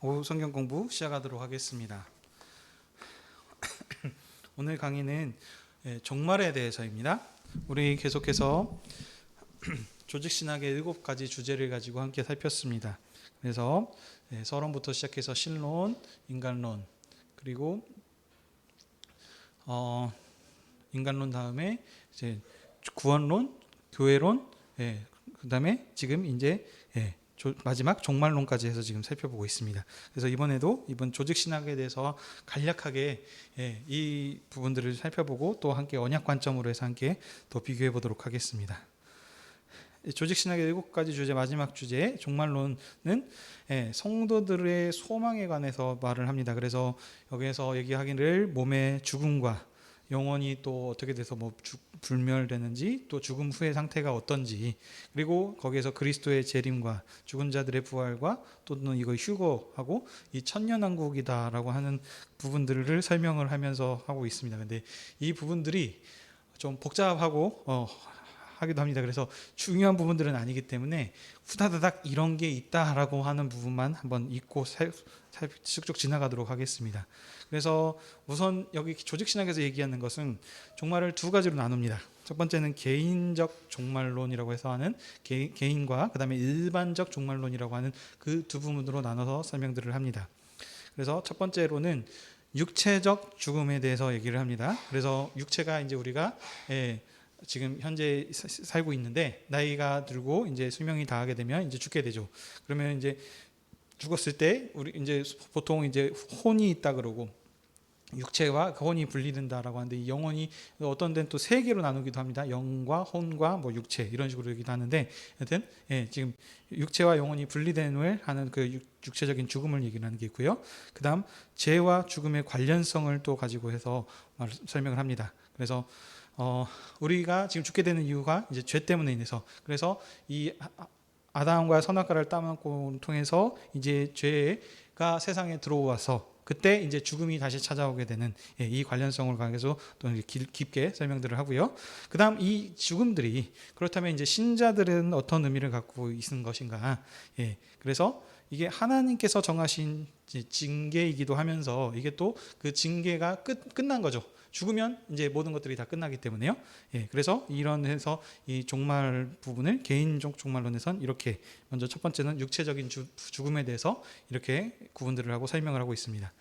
오후 성경 공부 시작하도록 하겠습니다. 오늘 강의는 종말에 대해서입니다. 우리 계속해서 조직신학의 7가지 주제를 가지고 함께 살폈습니다. 그래서 서론부터 시작해서 신론, 인간론, 그리고 인간론 다음에 이제 구원론, 교회론, 그다음에 지금 이제 마지막 종말론까지 해서 지금 살펴보고 있습니다. 그래서 이번에도 이번 조직신학에 대해서 간략하게 이 부분들을 살펴보고 또 함께 언약 관점으로 해서 함께 또 비교해 보도록 하겠습니다. 조직신학의 7가지 주제 마지막 주제 종말론은 성도들의 소망에 관해서 말을 합니다. 그래서 여기에서 얘기하기를 몸의 죽음과 영혼이 또 어떻게 돼서 불멸되는지, 또 죽음 후의 상태가 어떤지, 그리고 거기에서 그리스도의 재림과 죽은 자들의 부활과 또는 이거 휴거하고 이 천년왕국이다라고 하는 부분들을 설명을 하면서 하고 있습니다. 근데 이 부분들이 좀 복잡하고 하기도 합니다. 그래서 중요한 부분들은 아니기 때문에 후다다닥 이런 게 있다라고 하는 부분만 한번 읽고 쭉 지나가도록 하겠습니다. 그래서 우선 여기 조직신학에서 얘기하는 것은 종말을 2가지로 나눕니다. 첫 번째는 개인적 종말론이라고 해서 하는 개인과 그 다음에 일반적 종말론이라고 하는 그 두 부분으로 나눠서 설명들을 합니다. 그래서 첫 번째로는 육체적 죽음에 대해서 얘기를 합니다. 그래서 육체가 이제 우리가 지금 현재 살고 있는데 나이가 들고 이제 수명이 다하게 되면 이제 죽게 되죠. 그러면 이제 죽었을 때 우리 이제 보통 이제 혼이 있다 그러고 육체와 그 혼이 분리된다라고 하는데, 이 영혼이 어떤 데는 또 3개로 나누기도 합니다. 영과 혼과 육체 이런 식으로 얘기도 하는데, 하여튼 지금 육체와 영혼이 분리됨을 하는 그 육체적인 죽음을 얘기를 하는 게 있고요. 그다음 죄와 죽음의 관련성을 또 가지고 해서 설명을 합니다. 그래서 우리가 지금 죽게 되는 이유가 이제 죄 때문에 인해서, 그래서 이 아담과 선악과를 따먹고 통해서 이제 죄가 세상에 들어와서 그때 이제 죽음이 다시 찾아오게 되는 이 관련성을 가지고 또 깊게 설명들을 하고요. 그다음 이 죽음들이 그렇다면 이제 신자들은 어떤 의미를 갖고 있는 것인가? 그래서 이게 하나님께서 정하신 징계이기도 하면서 이게 또 그 징계가 끝난 거죠. 죽으면 이제 모든 것들이 다 끝나기 때문에요. 그래서 이런 해서 이 종말 부분을 개인적 종말론에선 이렇게, 먼저 첫 번째는 육체적인 죽음에 대해서 이렇게 구분들을 하고 설명을 하고 있습니다.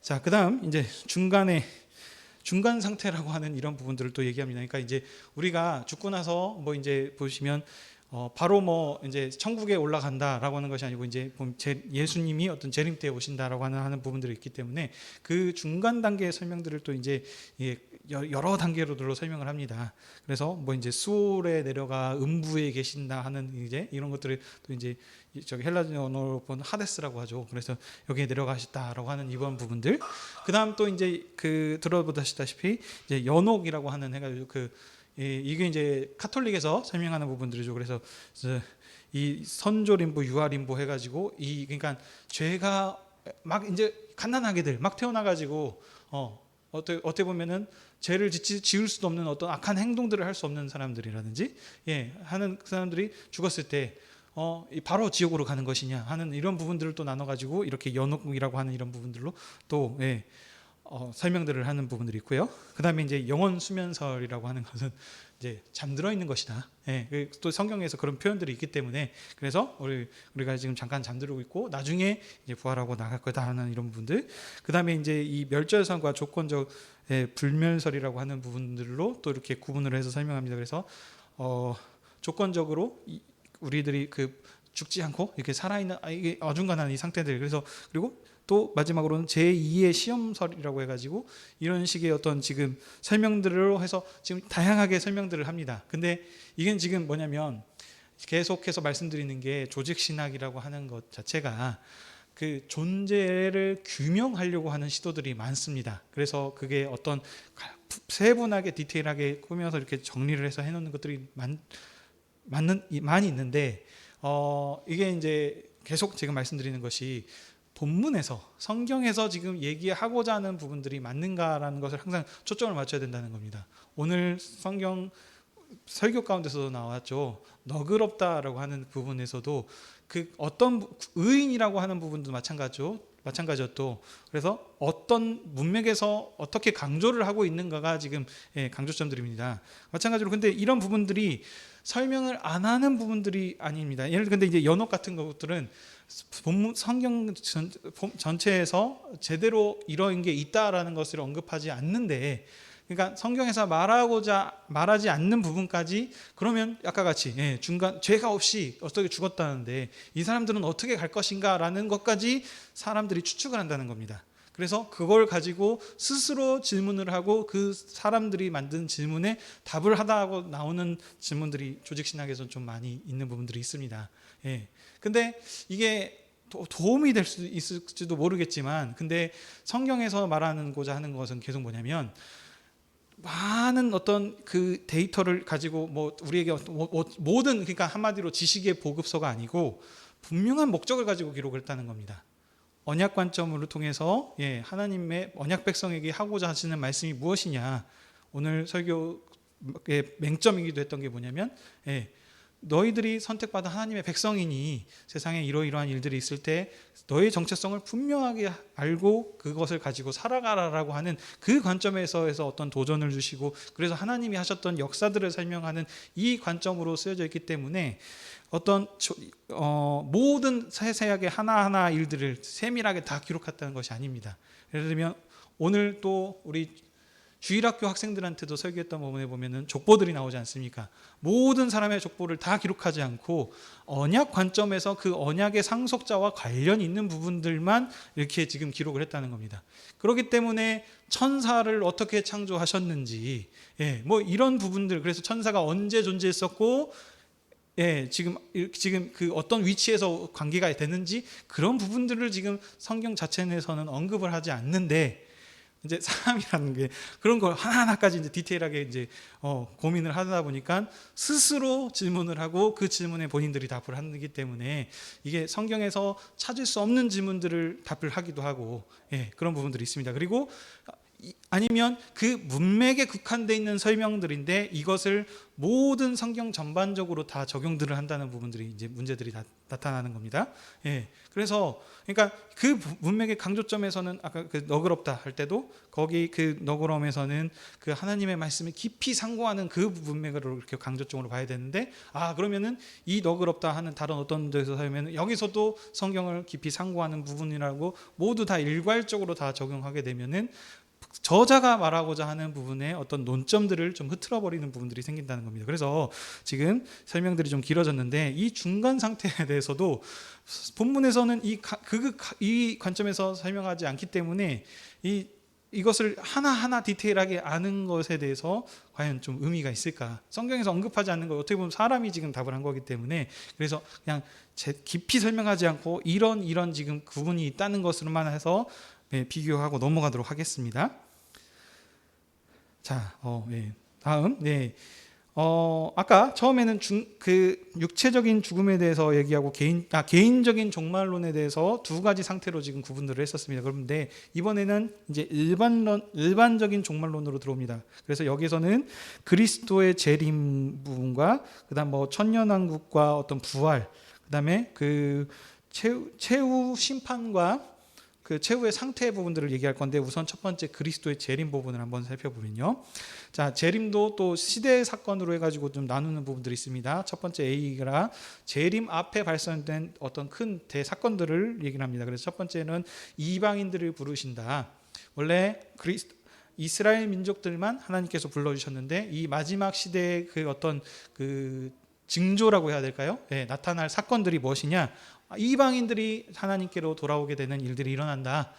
자, 그다음 이제 중간 상태라고 하는 이런 부분들을 또 얘기합니다. 그러니까 이제 우리가 죽고 나서 이제 보시면 바로 이제 천국에 올라간다라고 하는 것이 아니고, 이제 예수님이 어떤 재림 때 오신다라고 하는 부분들이 있기 때문에 그 중간 단계의 설명들을 또 이제 여러 단계로 설명을 합니다. 그래서 이제 수올에 내려가 음부에 계신다 하는 이제 이런 것들을 또 이제 저기 헬라어로 본 하데스라고 하죠. 그래서 여기에 내려가셨다라고 하는 이번 부분들. 그다음 또 이제 들어보다시피 이제 연옥이라고 하는 해가지고 이게 이제 카톨릭에서 설명하는 부분들이죠. 그래서 이 선조림부, 유아림부 해가지고 그러니까 죄가 막 이제 갓난아기들 막 태어나가지고 어떻게 보면은 죄를 지을 수도 없는 어떤 악한 행동들을 할 수 없는 사람들이라든지 하는 그 사람들이 죽었을 때 바로 지옥으로 가는 것이냐 하는 이런 부분들을 또 나눠가지고 이렇게 연옥이라고 하는 이런 부분들로 또 설명들을 하는 부분들이 있고요. 그 다음에 이제 영혼 수면설이라고 하는 것은 이제 잠들어 있는 것이다. 또 성경에서 그런 표현들이 있기 때문에, 그래서 우리가 지금 잠깐 잠들고 있고 나중에 이제 부활하고 나갈 거다 하는 이런 부분들. 그 다음에 이제 이 멸절선과 조건적 불멸설이라고 하는 부분들로 또 이렇게 구분을 해서 설명합니다. 그래서 조건적으로 우리들이 죽지 않고 이렇게 살아있는 이게 어중간한 이 상태들, 그리고 또 마지막으로는 제2의 시험설이라고 해가지고 이런 식의 어떤 지금 설명들로 해서 지금 다양하게 설명들을 합니다. 근데 이게 지금 뭐냐면 계속해서 말씀드리는 게 조직신학이라고 하는 것 자체가 그 존재를 규명하려고 하는 시도들이 많습니다. 그래서 그게 어떤 세분하게 디테일하게 꾸며서 이렇게 정리를 해서 해놓는 것들이 많이 있는데, 이게 이제 계속 지금 말씀드리는 것이 본문에서 성경에서 지금 얘기하고자 하는 부분들이 맞는가라는 것을 항상 초점을 맞춰야 된다는 겁니다. 오늘 성경 설교 가운데서도 나왔죠. 너그럽다라고 하는 부분에서도 그 어떤 의인이라고 하는 부분도 마찬가지였죠. 그래서 어떤 문맥에서 어떻게 강조를 하고 있는가가 지금 강조점들입니다. 마찬가지로 근데 이런 부분들이 설명을 안 하는 부분들이 아닙니다. 예를 들어 근데 이제 연옥 같은 것들은 본문 성경 전체에서 제대로 이런 게 있다라는 것을 언급하지 않는데, 그러니까 성경에서 말하지 않는 부분까지 그러면 아까 같이 중간 죄가 없이 어떻게 죽었다는데 이 사람들은 어떻게 갈 것인가라는 것까지 사람들이 추측을 한다는 겁니다. 그래서 그걸 가지고 스스로 질문을 하고 그 사람들이 만든 질문에 답을 하다 하고 나오는 질문들이 조직신학에서 좀 많이 있는 부분들이 있습니다. 근데 이게 도움이 될 수 있을지도 모르겠지만, 근데 성경에서 말하고자 하는 것은 계속 뭐냐면, 많은 어떤 그 데이터를 가지고 뭐 우리에게 모든, 그러니까 한마디로 지식의 보급서가 아니고 분명한 목적을 가지고 기록을 했다는 겁니다. 언약 관점으로 통해서 하나님의 언약 백성에게 하고자 하시는 말씀이 무엇이냐. 오늘 설교의 맹점이기도 했던 게 뭐냐면, 너희들이 선택받은 하나님의 백성이니 세상에 이러이러한 일들이 있을 때 너의 정체성을 분명하게 알고 그것을 가지고 살아가라라고 하는 그 관점에서 어떤 도전을 주시고, 그래서 하나님이 하셨던 역사들을 설명하는 이 관점으로 쓰여져 있기 때문에 어떤 모든 세세하게 하나하나 일들을 세밀하게 다 기록했다는 것이 아닙니다. 예를 들면 오늘 또 우리 주일학교 학생들한테도 설교했던 부분에 보면은 족보들이 나오지 않습니까? 모든 사람의 족보를 다 기록하지 않고 언약 관점에서 그 언약의 상속자와 관련이 있는 부분들만 이렇게 지금 기록을 했다는 겁니다. 그렇기 때문에 천사를 어떻게 창조하셨는지, 뭐 이런 부분들, 그래서 천사가 언제 존재했었고, 지금 그 어떤 위치에서 관계가 되는지 그런 부분들을 지금 성경 자체 내에서는 언급을 하지 않는데, 이제 사람이라는 게 그런 걸 하나하나까지 이제 디테일하게 이제 고민을 하다 보니까 스스로 질문을 하고 그 질문에 본인들이 답을 하기 때문에 이게 성경에서 찾을 수 없는 질문들을 답을 하기도 하고, 그런 부분들이 있습니다. 그리고 아니면 그 문맥에 국한되어 있는 설명들인데 이것을 모든 성경 전반적으로 다 적용들을 한다는 부분들이 이제 문제들이 나타나는 겁니다. 그래서 그러니까 그 문맥의 강조점에서는 아까 그 너그럽다 할 때도 거기 그 너그러움에서는 그 하나님의 말씀을 깊이 상고하는 그 문맥으로 이렇게 강조점으로 봐야 되는데, 그러면은 이 너그럽다 하는 다른 어떤 데서 살면 여기서도 성경을 깊이 상고하는 부분이라고 모두 다 일괄적으로 다 적용하게 되면은 저자가 말하고자 하는 부분에 어떤 논점들을 좀 흐트러버리는 부분들이 생긴다는 겁니다. 그래서 지금 설명들이 좀 길어졌는데 이 중간 상태에 대해서도 본문에서는 이 관점에서 설명하지 않기 때문에 이것을 하나하나 디테일하게 아는 것에 대해서 과연 좀 의미가 있을까? 성경에서 언급하지 않는 걸 어떻게 보면 사람이 지금 답을 한 거기 때문에, 그래서 그냥 깊이 설명하지 않고 이런 지금 구분이 있다는 것으로만 해서 비교하고 넘어가도록 하겠습니다. 자, 다음, 아까 처음에는 그 육체적인 죽음에 대해서 얘기하고 개인적인 종말론에 대해서 두 가지 상태로 지금 구분들을 했었습니다. 그런데 이번에는 이제 일반적인 종말론으로 들어옵니다. 그래서 여기서는 그리스도의 재림 부분과 그다음 뭐 천년왕국과 어떤 부활, 그다음에 그 최후 심판과 그 최후의 상태 부분들을 얘기할 건데, 우선 첫 번째 그리스도의 재림 부분을 한번 살펴보면요. 자, 재림도 또 시대 사건으로 해가지고 좀 나누는 부분들이 있습니다. 첫 번째 A가 재림 앞에 발생된 어떤 큰 대사건들을 얘기를 합니다. 그래서 첫 번째는 이방인들을 부르신다. 원래 이스라엘 민족들만 하나님께서 불러주셨는데 이 마지막 시대의 그 어떤 그 징조라고 해야 될까요? 나타날 사건들이 무엇이냐? 이방인들이 하나님께로 돌아오게 되는 일들이 일어난다.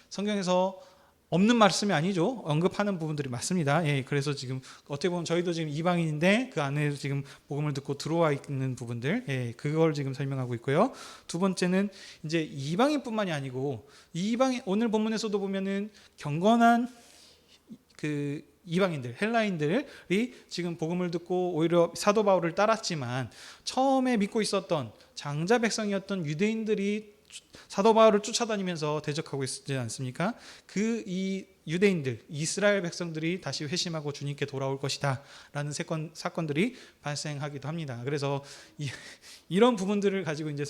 성경에서 없는 말씀이 아니죠. 언급하는 부분들이 맞습니다. 그래서 지금 어떻게 보면 저희도 지금 이방인인데 그 안에 지금 복음을 듣고 들어와 있는 부분들, 그걸 지금 설명하고 있고요. 두 번째는 이제 이방인뿐만이 아니고 오늘 본문에서도 보면은 경건한 그 이방인들, 헬라인들이 지금 복음을 듣고 오히려 사도 바울을 따랐지만 처음에 믿고 있었던 장자 백성이었던 유대인들이 사도 바울을 쫓아다니면서 대적하고 있지 않습니까? 그 이 유대인들, 이스라엘 백성들이 다시 회심하고 주님께 돌아올 것이다라는 사건들이 발생하기도 합니다. 그래서 이런 부분들을 가지고 이제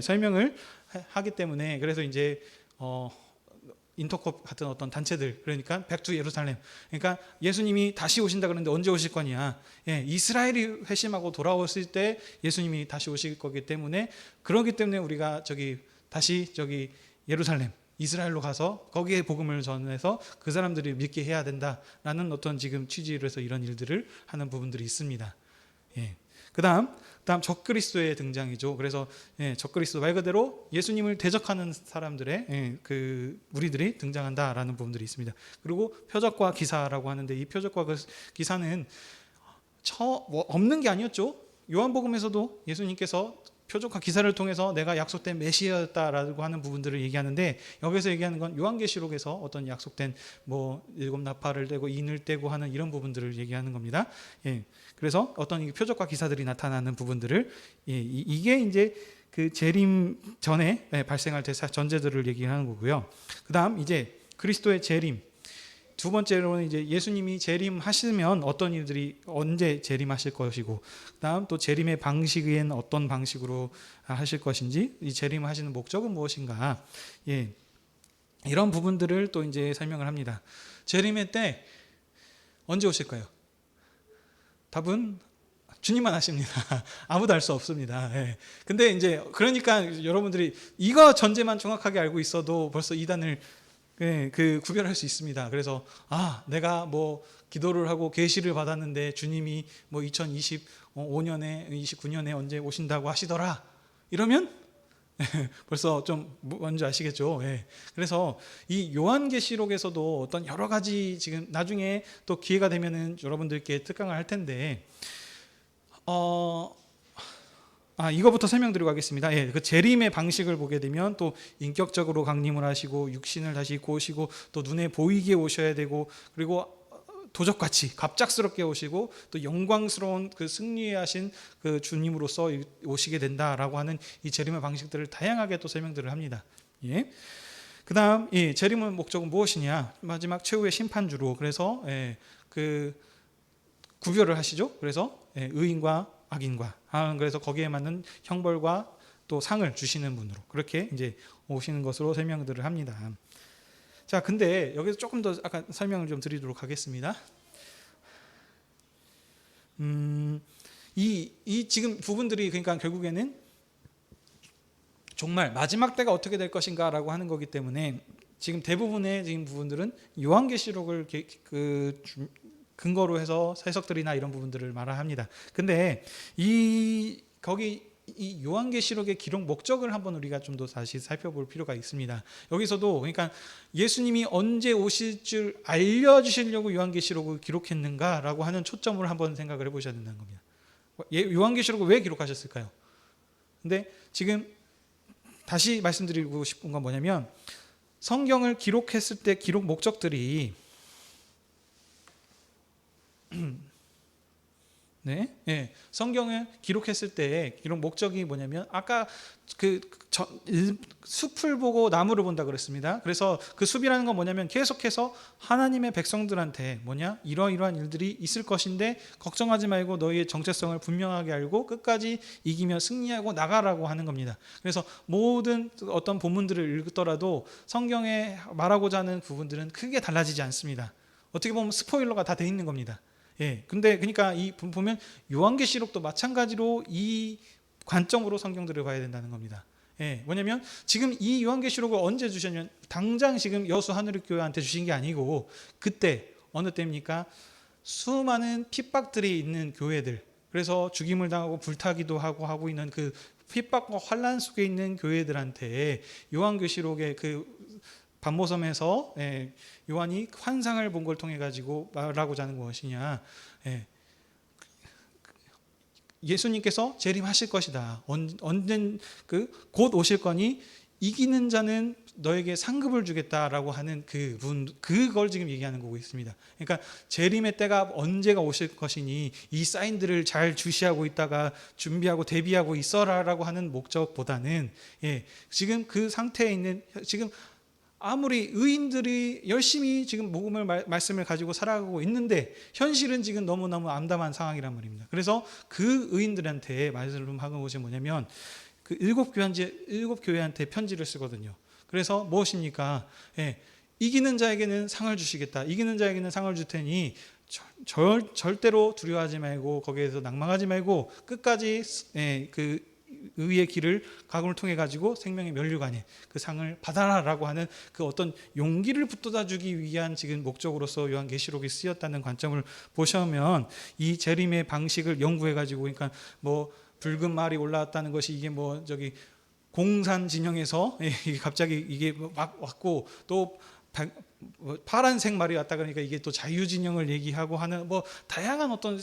설명을 하기 때문에, 그래서 이제 인터콥 같은 어떤 단체들, 그러니까 백투 예루살렘, 그러니까 예수님이 다시 오신다 그러는데 언제 오실 거냐? 이스라엘이 회심하고 돌아오실 때 예수님이 다시 오실 거기 때문에, 그러기 때문에 우리가 다시 예루살렘, 이스라엘로 가서 거기에 복음을 전해서 그 사람들이 믿게 해야 된다라는 어떤 지금 취지로 해서 이런 일들을 하는 부분들이 있습니다. 그다음 적그리스도의 등장이죠. 그래서 적그리스도, 말 그대로 예수님을 대적하는 사람들의 그 무리들이 등장한다라는 부분들이 있습니다. 그리고 표적과 기사라고 하는데, 이 표적과 기사는 없는 게 아니었죠. 요한복음에서도 예수님께서 표적과 기사를 통해서 내가 약속된 메시아였다라고 하는 부분들을 얘기하는데, 여기서 얘기하는 건 요한계시록에서 어떤 약속된 일곱 나팔을 떼고 인을 떼고 하는 이런 부분들을 얘기하는 겁니다. 그래서 어떤 표적과 기사들이 나타나는 부분들을, 이게 이제 그 재림 전에 발생할 전제들을 얘기하는 거고요. 그다음 이제 그리스도의 재림, 두 번째로는 이제 예수님이 재림하시면 어떤 일들이 언제 재림하실 것이고, 그다음 또 재림의 방식은 어떤 방식으로 하실 것인지, 이 재림하시는 목적은 무엇인가, 이런 부분들을 또 이제 설명을 합니다. 재림의 때 언제 오실까요? 답은 주님만 아십니다. 아무도 알 수 없습니다. 근데 이제 그러니까 여러분들이 이거 전제만 정확하게 알고 있어도 벌써 이단을 구별할 수 있습니다. 그래서 내가 기도를 하고 계시를 받았는데 주님이 2025년에 29년에 언제 오신다고 하시더라, 이러면 벌써 좀 뭔지 아시겠죠? 그래서 이 요한계시록에서도 어떤 여러 가지, 지금 나중에 또 기회가 되면은 여러분들께 특강을 할 텐데, 이거부터 설명드리고 가겠습니다. 그 재림의 방식을 보게 되면 또 인격적으로 강림을 하시고 육신을 다시 입고 오시고 또 눈에 보이게 오셔야 되고, 그리고 도적같이 갑작스럽게 오시고 또 영광스러운 그 승리하신 그 주님으로서 오시게 된다라고 하는 이 재림의 방식들을 다양하게 또 설명들을 합니다. 그다음 재림의 목적은 무엇이냐? 마지막 최후의 심판주로, 그래서 그 구별을 하시죠. 그래서 의인과 악인과, 그래서 거기에 맞는 형벌과 또 상을 주시는 분으로 그렇게 이제 오시는 것으로 설명들을 합니다. 자, 근데 여기서 조금 더 아까 설명을 좀 드리도록 하겠습니다. 이 지금 부분들이, 그러니까 결국에는 정말 마지막 때가 어떻게 될 것인가라고 하는 거기 때문에, 지금 대부분의 지금 부분들은 요한계시록을 근거로 해서 해석들이나 이런 부분들을 말합니다. 근데 거기 이 요한계시록의 기록 목적을 한번 우리가 좀 더 다시 살펴볼 필요가 있습니다. 여기서도 그러니까 예수님이 언제 오실 줄 알려주시려고 요한계시록을 기록했는가라고 하는 초점을 한번 생각을 해보셔야 된다는 겁니다. 요한계시록을 왜 기록하셨을까요? 근데 지금 다시 말씀드리고 싶은 건 뭐냐면, 성경을 기록했을 때 기록 목적들이 성경을 기록했을 때 기록 목적이 뭐냐면, 아까 숲을 보고 나무를 본다 그랬습니다. 그래서 그 숲이라는 건 뭐냐면, 계속해서 하나님의 백성들한테 이러이러한 일들이 있을 것인데 걱정하지 말고 너희의 정체성을 분명하게 알고 끝까지 이기며 승리하고 나가라고 하는 겁니다. 그래서 모든 어떤 본문들을 읽더라도 성경에 말하고자 하는 부분들은 크게 달라지지 않습니다. 어떻게 보면 스포일러가 다 돼 있는 겁니다. 근데 그러니까 보면 요한계시록도 마찬가지로 이 관점으로 성경들을 봐야 된다는 겁니다. 뭐냐면 지금 이 요한계시록을 언제 주셨냐면, 당장 지금 여수 하늘교회한테 주신 게 아니고, 그때 어느 때입니까? 수많은 핍박들이 있는 교회들, 그래서 죽임을 당하고 불타기도 하고 있는 그 핍박과 환란 속에 있는 교회들한테 요한계시록의 반모섬에서 요한이 환상을 본 걸 통해 가지고 말하고자 하는 무엇이냐, 예수님께서 재림하실 것이다, 언젠 곧 오실 거니 이기는 자는 너에게 상급을 주겠다라고 하는 그분, 그걸 지금 얘기하는 거고 있습니다. 그러니까 재림의 때가 언제가 오실 것이니 이 사인들을 잘 주시하고 있다가 준비하고 대비하고 있어라라고 하는 목적보다는, 지금 그 상태에 있는, 지금 아무리 의인들이 열심히 지금 복음을 말씀을 가지고 살아가고 있는데 현실은 지금 너무너무 암담한 상황이란 말입니다. 그래서 그 의인들한테 말씀을 하는 것이 뭐냐면, 그 일곱 교회한테 편지를 쓰거든요. 그래서 무엇입니까? 이기는 자에게는 상을 주시겠다. 이기는 자에게는 상을 줄 테니 절대로 두려워하지 말고 거기에서 낭망하지 말고 끝까지 그 의의 길을 각오를 통해 가지고 생명의 면류관에 그 상을 받아라라고 하는 그 어떤 용기를 북돋아주기 위한 지금 목적으로서 요한계시록이 쓰였다는 관점을 보시면, 이 재림의 방식을 연구해 가지고, 그러니까 뭐 붉은 말이 올라왔다는 것이 이게 뭐 저기 공산 진영에서 갑자기 이게 막 왔고, 또 파란색 말이 왔다 그러니까 이게 또 자유 진영을 얘기하고 하는 뭐 다양한 어떤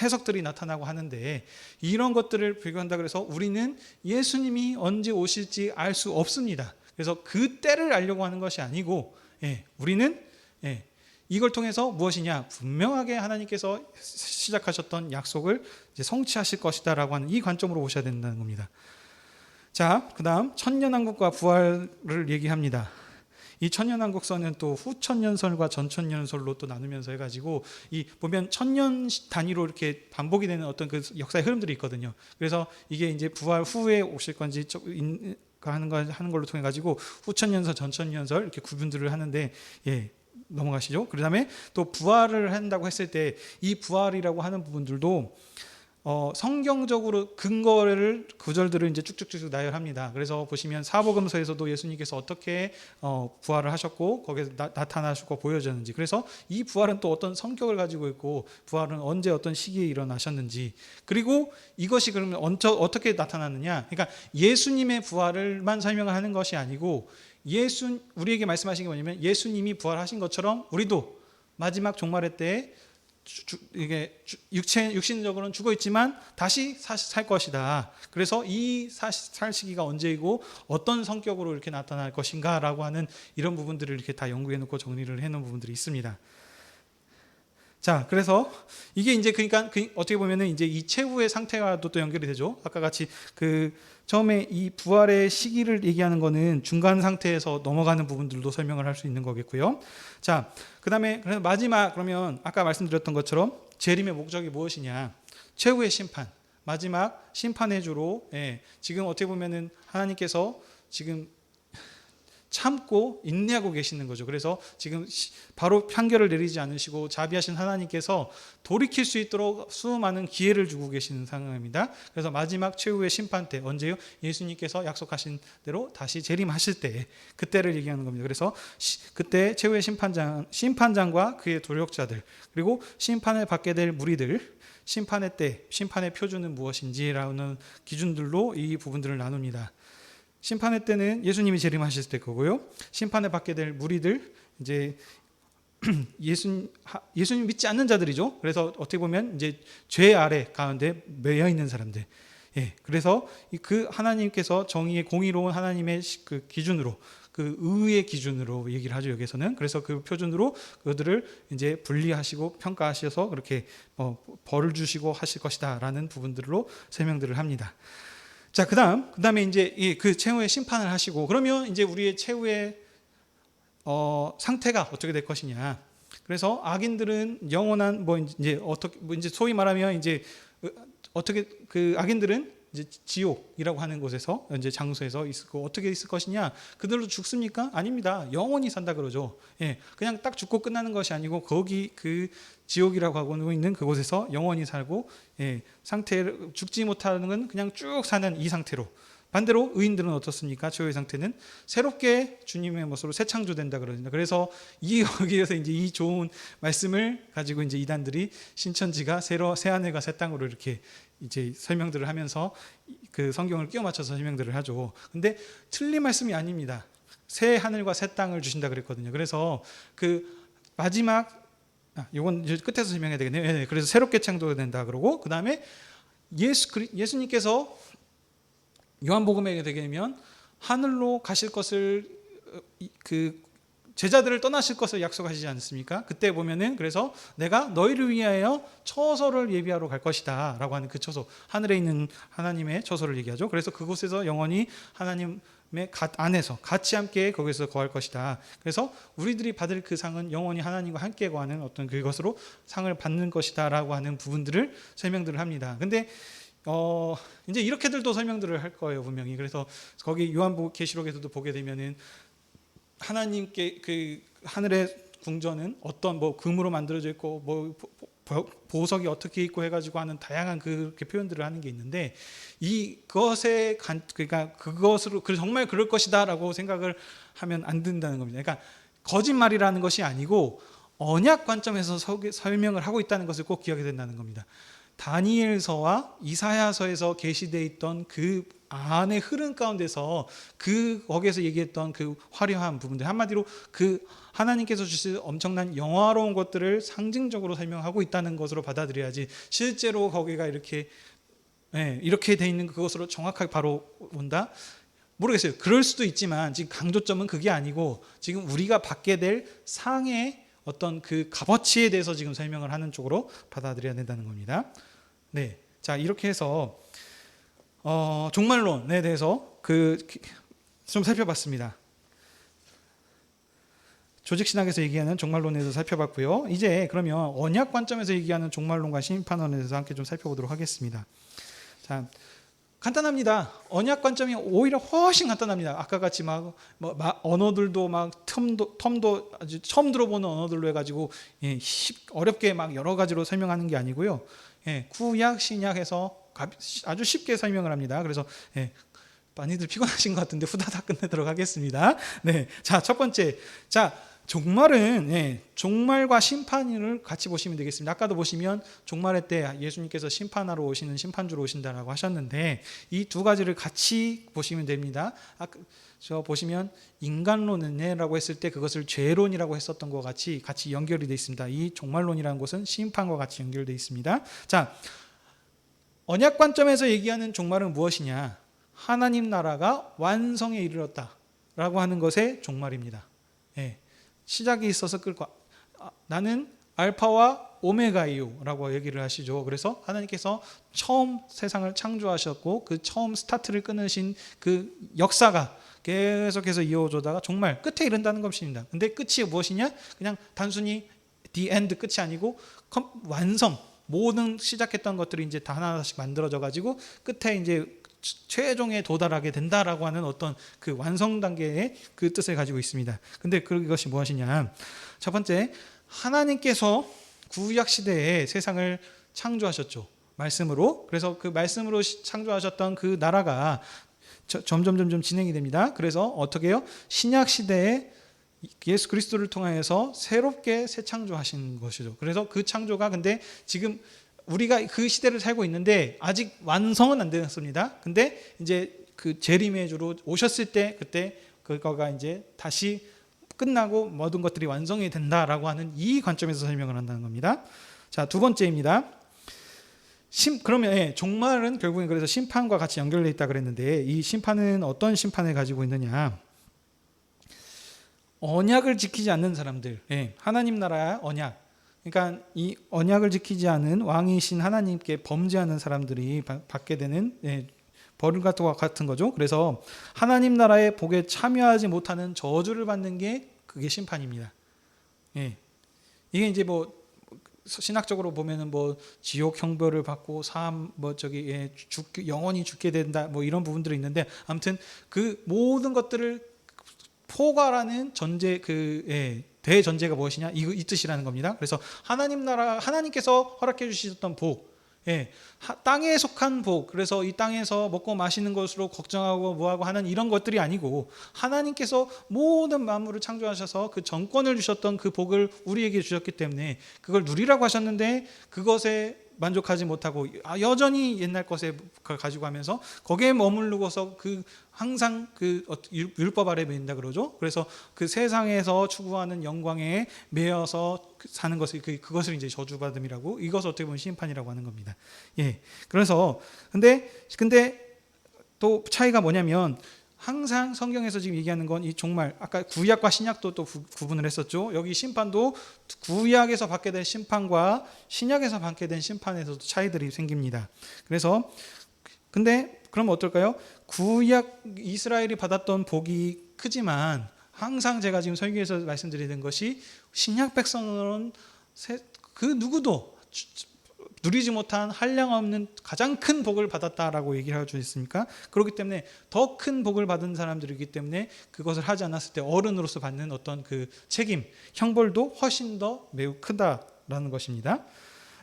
해석들이 나타나고 하는데, 이런 것들을 비교한다 그래서 우리는 예수님이 언제 오실지 알 수 없습니다. 그래서 그 때를 알려고 하는 것이 아니고, 우리는 이걸 통해서 무엇이냐, 분명하게 하나님께서 시작하셨던 약속을 이제 성취하실 것이다라고 하는 이 관점으로 보셔야 된다는 겁니다. 자, 그다음 천년왕국과 부활을 얘기합니다. 이 천년왕국설은 또 후천년설과 전천년설로 또 나누면서 해가지고, 이 보면 천년 단위로 이렇게 반복이 되는 어떤 그 역사의 흐름들이 있거든요. 그래서 이게 이제 부활 후에 오실 건지 하는 걸로 통해 가지고 후천년설, 전천년설 이렇게 구분들을 하는데, 넘어가시죠. 그 다음에 또 부활을 한다고 했을 때 이 부활이라고 하는 부분들도 성경적으로 근거를 구절들을 이제 쭉쭉쭉 나열합니다. 그래서 보시면 사복음서에서도 예수님께서 어떻게 부활을 하셨고 거기서 나타나시고 보여졌는지, 그래서 이 부활은 또 어떤 성격을 가지고 있고 부활은 언제 어떤 시기에 일어나셨는지, 그리고 이것이 그러면 어떻게 나타나느냐, 그러니까 예수님의 부활을만 설명을 하는 것이 아니고 우리에게 말씀하신 게 뭐냐면, 예수님이 부활하신 것처럼 우리도 마지막 종말의 때에 이게 육신적으로는 죽어 있지만 다시 살 것이다. 그래서 이 살 시기가 언제이고 어떤 성격으로 이렇게 나타날 것인가라고 하는 이런 부분들을 이렇게 다 연구해 놓고 정리를 해 놓은 부분들이 있습니다. 자, 그래서 이게 이제 그러니까 어떻게 보면은 이제 이 최후의 상태와도 또 연결이 되죠. 아까 같이 그 처음에 이 부활의 시기를 얘기하는 거는 중간 상태에서 넘어가는 부분들도 설명을 할 수 있는 거겠고요. 자, 그다음에 마지막, 그러면 아까 말씀드렸던 것처럼 재림의 목적이 무엇이냐? 최후의 심판, 마지막 심판의 주로, 지금 어떻게 보면은 하나님께서 지금 참고 인내하고 계시는 거죠. 그래서 지금 바로 판결을 내리지 않으시고 자비하신 하나님께서 돌이킬 수 있도록 수많은 기회를 주고 계시는 상황입니다. 그래서 마지막 최후의 심판 때, 언제요? 예수님께서 약속하신 대로 다시 재림하실 때, 그때를 얘기하는 겁니다. 그래서 그때 최후의 심판장과 그의 도력자들, 그리고 심판을 받게 될 무리들, 심판의 때, 심판의 표준은 무엇인지라는 기준들로 이 부분들을 나눕니다. 심판의 때는 예수님이 재림하실 때 거고요. 심판을 받게 될 무리들, 이제 예수님 믿지 않는 자들이죠. 그래서 어떻게 보면 이제 죄 아래 가운데 매여 있는 사람들. 그래서 그 하나님께서 정의의 공의로운 하나님의 그 기준으로, 그 의의 기준으로 얘기를 하죠, 여기서는. 그래서 그 표준으로 그들을 이제 분리하시고 평가하셔서 그렇게 벌을 주시고 하실 것이다라는 부분들로 설명들을 합니다. 자, 그다음에 이제 그 최후의 심판을 하시고, 그러면 이제 우리의 최후의 상태가 어떻게 될 것이냐. 그래서 악인들은 영원한 이제 소위 말하면 이제 어떻게 그 악인들은 이제 지옥이라고 하는 곳에서, 이제 장소에서 있고, 어떻게 있을 것이냐? 그들도 죽습니까? 아닙니다. 영원히 산다 그러죠. 그냥 딱 죽고 끝나는 것이 아니고 거기 그 지옥이라고 하고 있는 그곳에서 영원히 살고, 상태를 죽지 못하는 건 그냥 쭉 사는 이 상태로. 반대로 의인들은 어떻습니까? 최후의 상태는 새롭게 주님의 모습으로 새 창조된다 그러니다. 그래서 여기에서 이제 이 좋은 말씀을 가지고 이제 이단들이 신천지가 새 하늘과 새 땅으로 이렇게 이제 설명들을 하면서 그 성경을 끼워 맞춰서 설명들을 하죠. 근데 틀린 말씀이 아닙니다. 새 하늘과 새 땅을 주신다 그랬거든요. 그래서 그 마지막, 이건 끝에서 설명해야 되겠네요. 그래서 새롭게 창조된다 그러고, 그 다음에 예수님께서 요한복음에 되게 되면 하늘로 가실 것을 그 제자들을 떠나실 것을 약속하시지 않습니까? 그때 보면은 그래서 내가 너희를 위하여 처소를 예비하러 갈 것이다 라고 하는 그 처소, 하늘에 있는 하나님의 처소를 얘기하죠. 그래서 그곳에서 영원히 하나님의 안에서 같이 함께 거기서 거할 것이다. 그래서 우리들이 받을 그 상은 영원히 하나님과 함께 거하는 어떤 그것으로 상을 받는 것이다 라고 하는 부분들을 설명들을 합니다. 근데 이제 이렇게들도 설명들을 할 거예요, 분명히. 그래서 거기 요한계시록에서도 보게 되면은 하나님께 그 하늘의 궁전은 어떤 뭐 금으로 만들어져 있고 뭐 보석이 어떻게 있고 해가지고 하는 다양한 그렇게 표현들을 하는 게 있는데, 이것에 그러니까 그것으로 정말 그럴 것이다라고 생각을 하면 안 된다는 겁니다. 그러니까 거짓말이라는 것이 아니고 언약 관점에서 설명을 하고 있다는 것을 꼭 기억해야 된다는 겁니다. 다니엘서와 이사야서에서 계시되어 있던 그 안의 흐름 가운데서 거기에서 얘기했던 그 화려한 부분들, 한마디로 그 하나님께서 주실 엄청난 영화로운 것들을 상징적으로 설명하고 있다는 것으로 받아들여야지, 실제로 거기가 이렇게 돼 있는 그것으로 정확하게 바로 온다? 모르겠어요. 그럴 수도 있지만 지금 강조점은 그게 아니고 지금 우리가 받게 될 상의 어떤 그 값어치에 대해서 지금 설명을 하는 쪽으로 받아들여야 된다는 겁니다. 네, 자 이렇게 해서 종말론에 대해서 좀 살펴봤습니다. 조직신학에서 얘기하는 종말론에 대해서 살펴봤고요. 이제 그러면 언약 관점에서 얘기하는 종말론과 심판론에 대해서 함께 좀 살펴보도록 하겠습니다. 자, 간단합니다. 언약 관점이 오히려 훨씬 간단합니다. 아까 같이 언어들도 텀도 아주 처음 들어보는 언어들로 해가지고 어렵게 여러 가지로 설명하는 게 아니고요. 구약 신약에서 아주 쉽게 설명을 합니다. 그래서 많이들 피곤하신 것 같은데 후다닥 끝내도록 하겠습니다. 네, 자 첫 번째, 자 종말은 종말과 심판을 같이 보시면 되겠습니다. 아까도 보시면 종말의 때 예수님께서 심판하러 오시는 심판주로 오신다라고 하셨는데 이 두 가지를 같이 보시면 됩니다. 저 보시면 인간론은라고 했을 때 그것을 죄론이라고 했었던 것 같이 연결이 되어 있습니다. 이 종말론이라는 것은 심판과 같이 연결되어 있습니다. 자, 언약 관점에서 얘기하는 종말은 무엇이냐? 하나님 나라가 완성에 이르렀다라고 하는 것의 종말입니다. 시작이 있어서 끌고 나는 알파와 오메가이요라고 얘기를 하시죠. 그래서 하나님께서 처음 세상을 창조하셨고 그 처음 스타트를 끊으신 그 역사가 계속해서 이어오다가 정말 끝에 이른다는 것입니다. 근데 끝이 무엇이냐? 그냥 단순히 the end 끝이 아니고 완성, 모든 시작했던 것들이 이제 다 하나씩 만들어져 가지고 끝에 이제 최종에 도달하게 된다라고 하는 어떤 그 완성 단계의 그 뜻을 가지고 있습니다. 근데 그것이 무엇이냐? 첫 번째, 하나님께서 구약 시대에 세상을 창조하셨죠. 말씀으로. 그래서 그 말씀으로 창조하셨던 그 나라가 점점 진행이 됩니다. 그래서 어떻게 해요? 신약 시대에 예수 그리스도를 통하여서 새롭게 새 창조하신 것이죠. 그래서 그 창조가 근데 지금 우리가 그 시대를 살고 있는데 아직 완성은 안 되었습니다. 근데 이제 그 재림의 주로 오셨을 때 그때 그거가 이제 다시 끝나고 모든 것들이 완성이 된다라고 하는 이 관점에서 설명을 한다는 겁니다. 자, 두 번째입니다. 그러면 종말은 결국엔 그래서 심판과 같이 연결되어 있다 그랬는데 이 심판은 어떤 심판을 가지고 있느냐? 언약을 지키지 않는 사람들, 하나님 나라의 언약. 그러니까 이 언약을 지키지 않은 왕이신 하나님께 범죄하는 사람들이 받게 되는 벌 같은 거죠. 그래서 하나님 나라의 복에 참여하지 못하는 저주를 받는 게 그게 심판입니다. 이게 이제 뭐 신학적으로 보면은 뭐 지옥 형벌을 받고 영원히 죽게 된다 뭐 이런 부분들이 있는데 아무튼 그 모든 것들을 포괄하는 전제 대전제가 무엇이냐? 이 뜻이라는 겁니다. 그래서 하나님 나라, 하나님께서 허락해 주셨던 복, 땅에 속한 복, 그래서 이 땅에서 먹고 마시는 것으로 걱정하고 뭐하고 하는 이런 것들이 아니고 하나님께서 모든 만물을 창조하셔서 그 정권을 주셨던 그 복을 우리에게 주셨기 때문에 그걸 누리라고 하셨는데 그것에 만족하지 못하고 여전히 옛날 것에 가지고 가면서 거기에 머무르고서 항상 율법 아래 매인다 그러죠. 그래서 그 세상에서 추구하는 영광에 매여서 사는 것을 그것을 이제 저주받음이라고, 이것을 어떻게 보면 심판이라고 하는 겁니다. 그래서 근데 또 차이가 뭐냐면 항상 성경에서 지금 얘기하는 건 이 종말, 아까 구약과 신약도 또 구분을 했었죠. 여기 심판도 구약에서 받게 된 심판과 신약에서 받게 된 심판에서도 차이들이 생깁니다. 그래서 근데 그럼 어떨까요? 구약 이스라엘이 받았던 복이 크지만 항상 제가 지금 설교에서 말씀드리는 것이 신약 백성은 그 누구도 누리지 못한 한량없는 가장 큰 복을 받았다라고 얘기를 할 수 있습니까? 그렇기 때문에 더 큰 복을 받은 사람들이기 때문에 그것을 하지 않았을 때 어른으로서 받는 어떤 그 책임, 형벌도 훨씬 더 매우 크다라는 것입니다.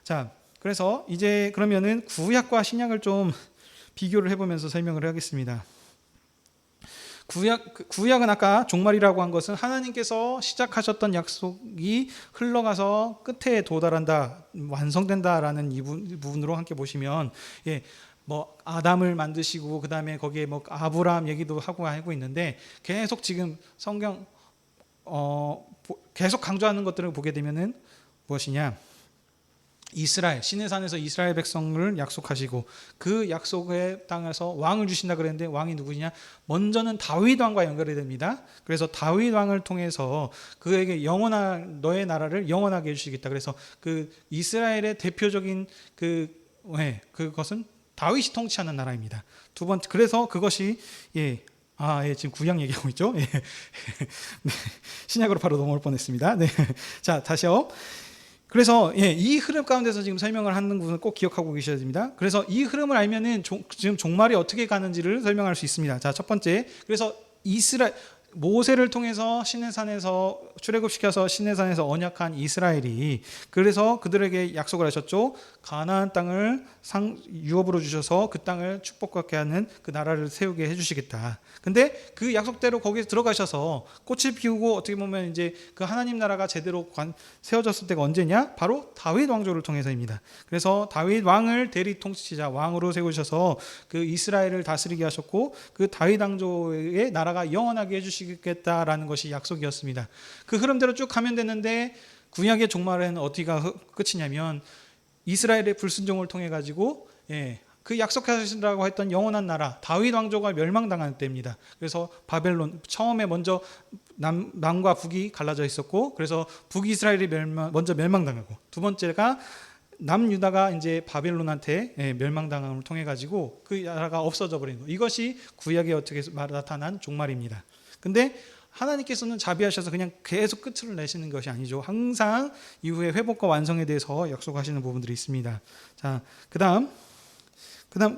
자, 그래서 이제 그러면은 구약과 신약을 좀 비교를 해보면서 설명을 하겠습니다. 구약은 아까 종말이라고 한 것은 하나님께서 시작하셨던 약속이 흘러가서 끝에 도달한다, 완성된다라는 이 부분으로 함께 보시면, 예, 뭐 아담을 만드시고 그 다음에 거기에 뭐 아브라함 얘기도 하고 있는데 계속 지금 성경 계속 강조하는 것들을 보게 되면은 무엇이냐? 이스라엘, 시내산에서 이스라엘 백성을 약속하시고 그 약속의 땅에서 왕을 주신다 그랬는데 왕이 누구냐? 먼저는 다윗 왕과 연결이 됩니다. 그래서 다윗 왕을 통해서 그에게 영원한 너의 나라를 영원하게 해주시겠다. 그래서 그 이스라엘의 대표적인 그것은 다윗이 통치하는 나라입니다. 두 번째, 그래서 그것이 지금 구약 얘기하고 있죠. 네. 신약으로 바로 넘어올 뻔했습니다. 네. 자, 다시요. 그래서 이 흐름 가운데서 지금 설명을 하는 부분을 꼭 기억하고 계셔야 됩니다. 그래서 이 흐름을 알면은 지금 종말이 어떻게 가는지를 설명할 수 있습니다. 자, 첫 번째, 그래서 모세를 통해서 시내산에서 출애굽시켜서 시내산에서 언약한 이스라엘이 그래서 그들에게 약속을 하셨죠. 가나안 땅을 유업으로 주셔서 그 땅을 축복받게 하는 그 나라를 세우게 해주시겠다. 근데 그 약속대로 거기에 들어가셔서 꽃을 피우고 어떻게 보면 이제 그 하나님 나라가 제대로 세워졌을 때가 언제냐? 바로 다윗 왕조를 통해서입니다. 그래서 다윗 왕을 대리 통치자 왕으로 세우셔서 그 이스라엘을 다스리게 하셨고 그 다윗 왕조의 나라가 영원하게 해주시겠다라는 것이 약속이었습니다. 그 흐름대로 쭉 가면 되는데 구약의 종말은 어디가 끝이냐면 이스라엘의 불순종을 통해 가지고 그 약속하신다고 했던 영원한 나라 다윗 왕조가 멸망당한 때입니다. 그래서 바벨론 처음에 먼저 남과 북이 갈라져 있었고 그래서 북이스라엘이 먼저 멸망당하고 두 번째가 남유다가 이제 바벨론한테 멸망당함을 통해 가지고 그 나라가 없어져 버린 거. 이것이 구약에 어떻게 나타난 종말입니다. 근데 하나님께서는 자비하셔서 그냥 계속 끝을 내시는 것이 아니죠. 항상 이후에 회복과 완성에 대해서 약속하시는 부분들이 있습니다. 자, 그다음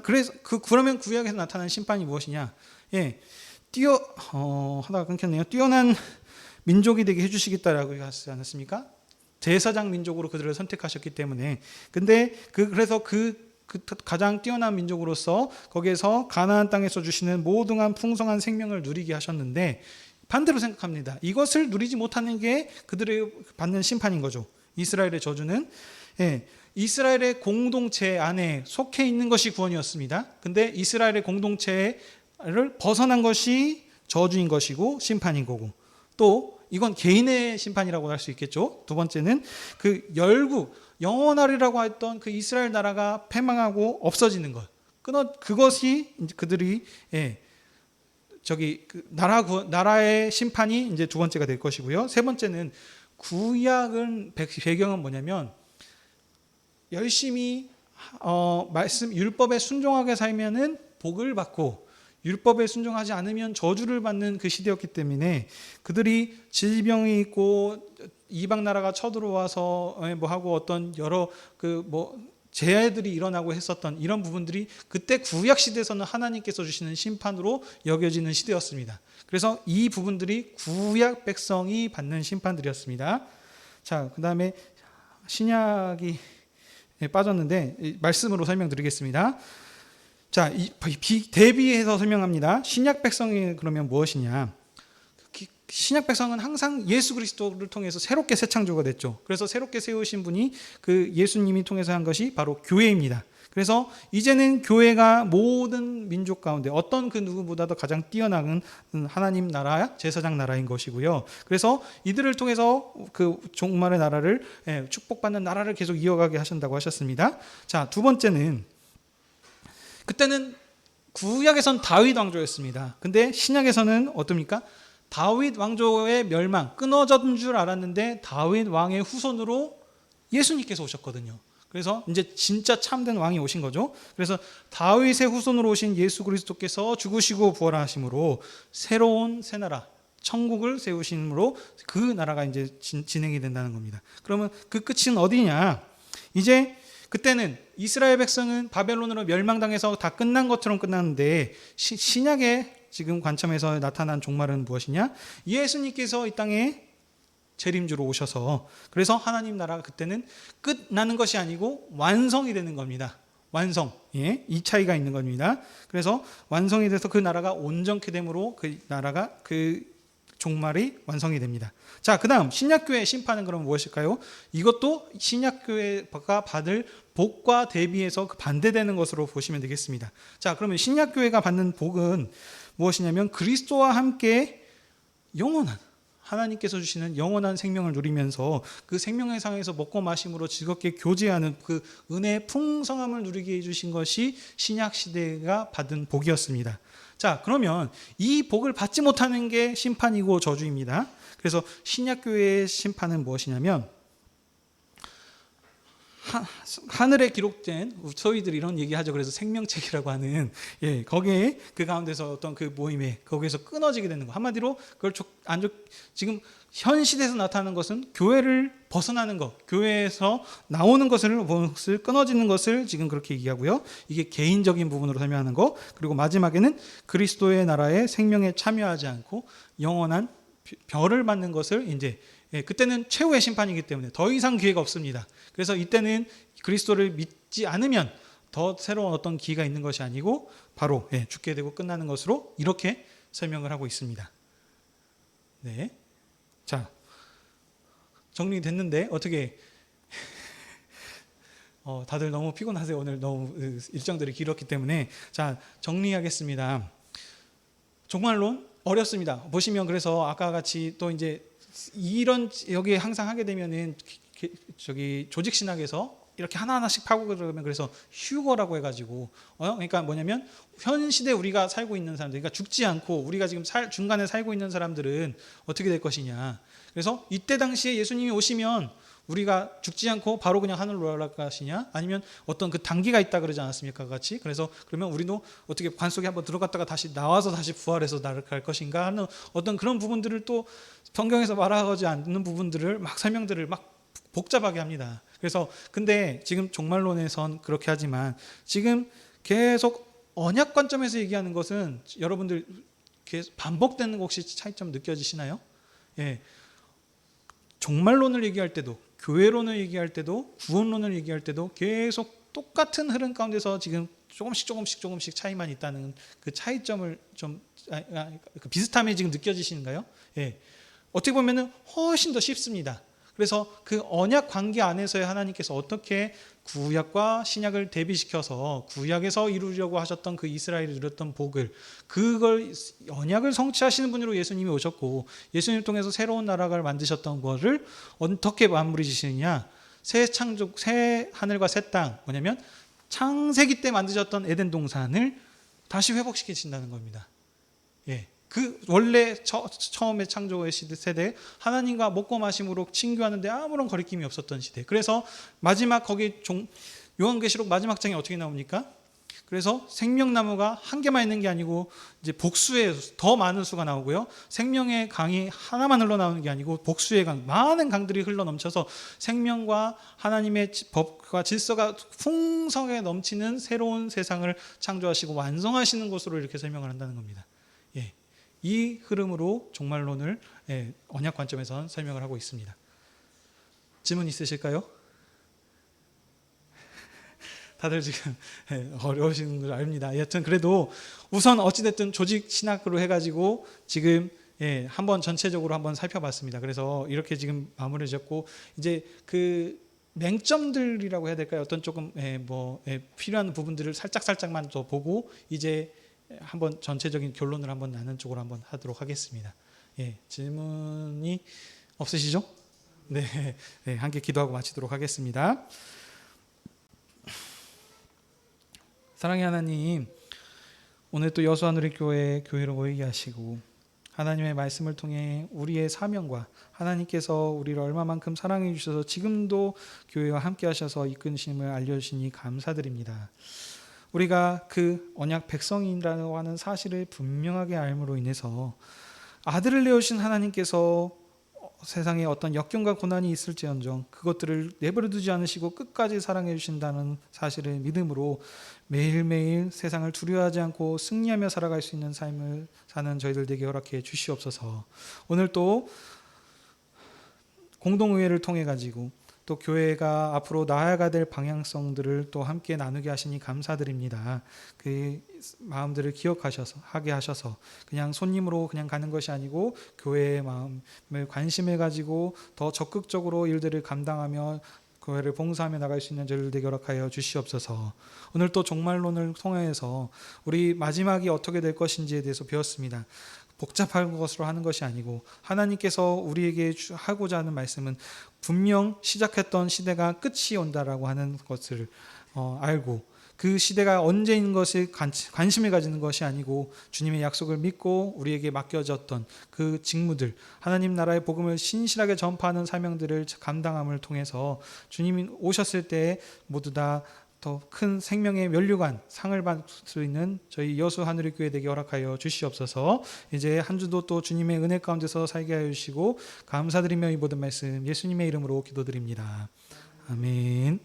그래서 그러면 구약에서 나타난 심판이 무엇이냐? 하다가 끊겼네요. 뛰어난 민족이 되게 해주시겠다라고 하지 않았습니까? 제사장 민족으로 그들을 선택하셨기 때문에. 근데 그래서 가장 뛰어난 민족으로서 거기에서 가나안 땅에서 주시는 모든 풍성한 생명을 누리게 하셨는데 반대로 생각합니다. 이것을 누리지 못하는 게 그들의 받는 심판인 거죠. 이스라엘의 저주는 이스라엘의 공동체 안에 속해 있는 것이 구원이었습니다. 근데 이스라엘의 공동체를 벗어난 것이 저주인 것이고 심판인 거고 또 이건 개인의 심판이라고 할 수 있겠죠. 두 번째는 그 영원하리라고 했던 그 이스라엘 나라가 패망하고 없어지는 것. 그것이 그들이 나라의 심판이 이제 두 번째가 될 것이고요. 세 번째는 구약은 배경은 뭐냐면 열심히 율법에 순종하게 살면은 복을 받고 율법에 순종하지 않으면 저주를 받는 그 시대였기 때문에 그들이 질병이 있고 이방 나라가 쳐들어와서 하고 어떤 여러 재해들이 일어나고 했었던 이런 부분들이 그때 구약 시대에서는 하나님께서 주시는 심판으로 여겨지는 시대였습니다. 그래서 이 부분들이 구약 백성이 받는 심판들이었습니다. 자, 그다음에 신약이 빠졌는데 말씀으로 설명드리겠습니다. 자, 대비해서 설명합니다. 신약 백성이 그러면 무엇이냐? 신약 백성은 항상 예수 그리스도를 통해서 새롭게 새 창조가 됐죠. 그래서 새롭게 세우신 분이 그 예수님이 통해서 한 것이 바로 교회입니다. 그래서 이제는 교회가 모든 민족 가운데 어떤 그 누구보다도 가장 뛰어난 하나님 나라, 제사장 나라인 것이고요. 그래서 이들을 통해서 그 종말의 나라를 축복받는 나라를 계속 이어가게 하신다고 하셨습니다. 자, 두 번째는 그때는 구약에선 다윗 왕조였습니다. 근데 신약에서는 어떻습니까? 다윗 왕조의 멸망, 끊어진 줄 알았는데 다윗 왕의 후손으로 예수님께서 오셨거든요. 그래서 이제 진짜 참된 왕이 오신 거죠. 그래서 다윗의 후손으로 오신 예수 그리스도께서 죽으시고 부활하심으로 새로운 새 나라, 천국을 세우심으로 그 나라가 이제 진행이 된다는 겁니다. 그러면 그 끝은 어디냐? 이제 그때는 이스라엘 백성은 바벨론으로 멸망당해서 다 끝난 것처럼 끝났는데 신약의 지금 관점에서 나타난 종말은 무엇이냐? 예수님께서 이 땅에 재림주로 오셔서 그래서 하나님 나라가 그때는 끝나는 것이 아니고 완성이 되는 겁니다. 완성. 예, 이 차이가 있는 겁니다. 그래서 완성이 돼서 그 나라가 온전케 됨으로 그 나라가 그 종말이 완성이 됩니다. 자, 그다음 신약교회의 심판은 그럼 무엇일까요? 이것도 신약교회가 받을 복과 대비해서 반대되는 것으로 보시면 되겠습니다. 자, 그러면 신약교회가 받는 복은 무엇이냐면 그리스도와 함께 영원한 하나님께서 주시는 영원한 생명을 누리면서 그 생명의 상에서 먹고 마심으로 즐겁게 교제하는 그 은혜의 풍성함을 누리게 해주신 것이 신약 시대가 받은 복이었습니다. 자, 그러면 이 복을 받지 못하는 게 심판이고 저주입니다. 그래서 신약교회의 심판은 무엇이냐면 하늘에 기록된 저희들이 이런 얘기하죠. 그래서 생명책이라고 하는 거기에 그 가운데서 어떤 그 모임에 거기에서 끊어지게 되는 거. 한마디로 그걸 지금 현 시대에서 나타나는 것은 교회를 벗어나는 것, 교회에서 나오는 것을 끊어지는 것을 지금 그렇게 얘기하고요. 이게 개인적인 부분으로 설명하는 거. 그리고 마지막에는 그리스도의 나라에 생명에 참여하지 않고 영원한 벌을 받는 것을 이제 그때는 최후의 심판이기 때문에 더 이상 기회가 없습니다. 그래서 이때는 그리스도를 믿지 않으면 더 새로운 어떤 기회가 있는 것이 아니고 바로 죽게 되고 끝나는 것으로 이렇게 설명을 하고 있습니다. 네, 자 정리됐는데 어떻게 다들 너무 피곤하세요. 오늘 너무 일정들이 길었기 때문에 자 정리하겠습니다. 종말론 어렵습니다. 보시면 그래서 아까 같이 또 이제 이런 여기에 항상 하게 되면은 조직 신학에서 이렇게 하나하나씩 파고 그러면 그래서 휴거라고 해가지고 그러니까 뭐냐면 현 시대 우리가 살고 있는 사람들, 그러니까 죽지 않고 우리가 지금 중간에 살고 있는 사람들은 어떻게 될 것이냐. 그래서 이때 당시에 예수님이 오시면 우리가 죽지 않고 바로 그냥 하늘로 올라가시냐, 아니면 어떤 그 단계가 있다 그러지 않았습니까, 같이? 그래서 그러면 우리도 어떻게 관 속에 한번 들어갔다가 다시 나와서 다시 부활해서 날아갈 것인가 하는 어떤 그런 부분들을 또 성경에서 말하지 않는 부분들을 막 설명들을 막 복잡하게 합니다. 그래서 근데 지금 종말론에선 그렇게 하지만 지금 계속 언약 관점에서 얘기하는 것은 여러분들 계속 반복되는 거 혹시 차이점 느껴지시나요? 예. 종말론을 얘기할 때도 교회론을 얘기할 때도 구원론을 얘기할 때도 계속 똑같은 흐름 가운데서 지금 조금씩 차이만 있다는 그 차이점을 좀 그 비슷함이 지금 느껴지시는가요? 예. 어떻게 보면은 훨씬 더 쉽습니다. 그래서 그 언약 관계 안에서의 하나님께서 어떻게 구약과 신약을 대비시켜서 구약에서 이루려고 하셨던 그 이스라엘이 이뤘던 복을 그걸 언약을 성취하시는 분으로 예수님이 오셨고 예수님을 통해서 새로운 나라를 만드셨던 것을 어떻게 마무리 지시느냐. 새 창조, 새 하늘과 새 땅, 뭐냐면 창세기 때 만드셨던 에덴 동산을 다시 회복시키신다는 겁니다. 예. 그 원래 처음에 창조의 세대 하나님과 먹고 마심으로 친교하는데 아무런 거리낌이 없었던 시대. 그래서 마지막 거기 요한계시록 마지막 장에 어떻게 나옵니까? 그래서 생명나무가 한 개만 있는 게 아니고 이제 복수의 더 많은 수가 나오고요. 생명의 강이 하나만 흘러나오는 게 아니고 복수의 강, 많은 강들이 흘러넘쳐서 생명과 하나님의 법과 질서가 풍성하게 넘치는 새로운 세상을 창조하시고 완성하시는 것으로 이렇게 설명을 한다는 겁니다. 예. 이 흐름으로 종말론을 언약 관점에서 설명을 하고 있습니다. 질문 있으실까요? 다들 지금 어려우신 걸 압니다. 여튼 그래도 우선 어찌됐든 조직 신학으로 해가지고 지금 한번 전체적으로 한번 살펴봤습니다. 그래서 이렇게 지금 마무리해졌고 이제 그 맹점들이라고 해야 될까요? 어떤 조금 필요한 부분들을 살짝만 더 보고 이제 한번 전체적인 결론을 한번 나눈 쪽으로 한번 하도록 하겠습니다. 질문이 없으시죠? 네, 함께 기도하고 마치도록 하겠습니다. 사랑의 하나님, 오늘 또 여수하늘의교회 교회로 모이게 하시고 하나님의 말씀을 통해 우리의 사명과 하나님께서 우리를 얼마만큼 사랑해 주셔서 지금도 교회와 함께 하셔서 이끄심을 알려주시니 감사드립니다. 우리가 그 언약 백성이라고 하는 사실을 분명하게 알므로 인해서 아들을 내어주신 하나님께서 세상에 어떤 역경과 고난이 있을지언정 그것들을 내버려 두지 않으시고 끝까지 사랑해 주신다는 사실을 믿음으로 매일매일 세상을 두려워하지 않고 승리하며 살아갈 수 있는 삶을 사는 저희들 되게 허락해 주시옵소서. 오늘 또 공동의회를 통해 가지고 또 교회가 앞으로 나아가야 될 방향성들을 또 함께 나누게 하시니 감사드립니다. 그 마음들을 기억하셔서 하게 하셔서 그냥 손님으로 그냥 가는 것이 아니고 교회의 마음을 관심을 가지고 더 적극적으로 일들을 감당하며 교회를 봉사하며 나갈 수 있는 저희를 되게 허락하여 주시옵소서. 오늘 또 종말론을 통해서 우리 마지막이 어떻게 될 것인지에 대해서 배웠습니다. 복잡한 것으로 하는 것이 아니고 하나님께서 우리에게 하고자 하는 말씀은 분명 시작했던 시대가 끝이 온다라고 하는 것을 알고 그 시대가 언제인 것에 관심을 가지는 것이 아니고 주님의 약속을 믿고 우리에게 맡겨졌던 그 직무들, 하나님 나라의 복음을 신실하게 전파하는 사명들을 감당함을 통해서 주님이 오셨을 때 모두 다 더 큰 생명의 면류관 상을 받을 수 있는 저희 여수 하늘의 교회 되게 허락하여 주시옵소서. 이제 한 주도 또 주님의 은혜 가운데서 살게 하여 주시고 감사드리며 이 모든 말씀 예수님의 이름으로 기도드립니다. 아멘.